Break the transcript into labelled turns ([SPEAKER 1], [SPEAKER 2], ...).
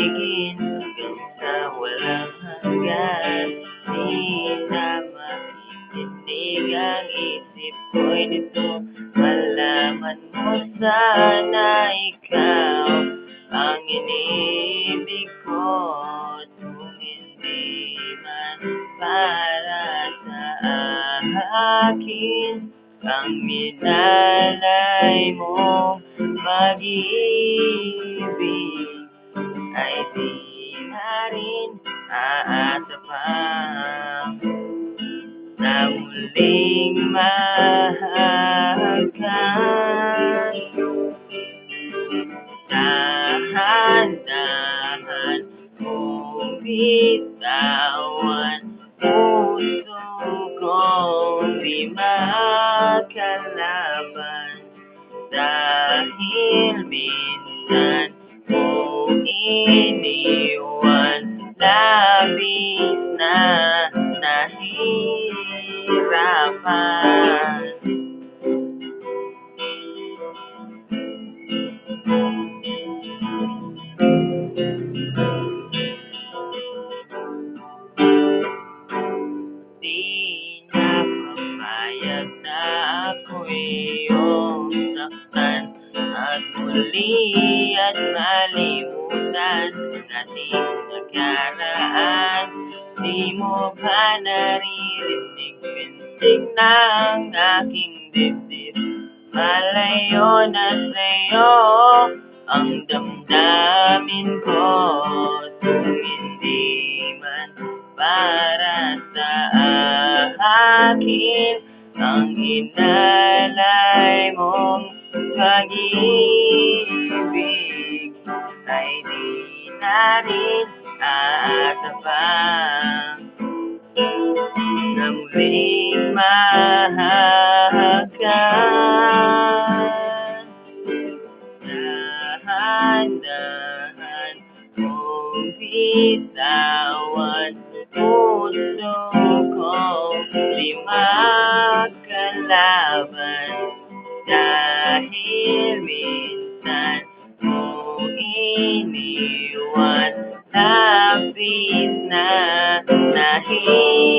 [SPEAKER 1] ibigin hanggang sa walang hanggan. Di na makikinig ang isip ko'y nito. Malaman mo sana ikaw ang iniibig ko, kung hindi man para sa akin. Ang minalay mong pag-ibig ay di na rin aasa pang na muling mahal ka. Dahan-dahan mong bitawan, puso kong di makalaban. Dahil minsan mong iniwan, labis na nahihirapan. Di na papayag na ako'y iyong saktan at muli at malimutan ang ating nakaraan. Di mo ba naririnig pintig ng aking dibdib? Malayo na sa'yo ang damdamin ko, kung hindi man para sa akin. Ang inalay mong pag-ibig ay di na rin aasa pang na muling mahal ka. Dahan-dahan mong bitawan, puso kong di makalaban. Dahil minsan mong iniwan, labis na nahihirapan.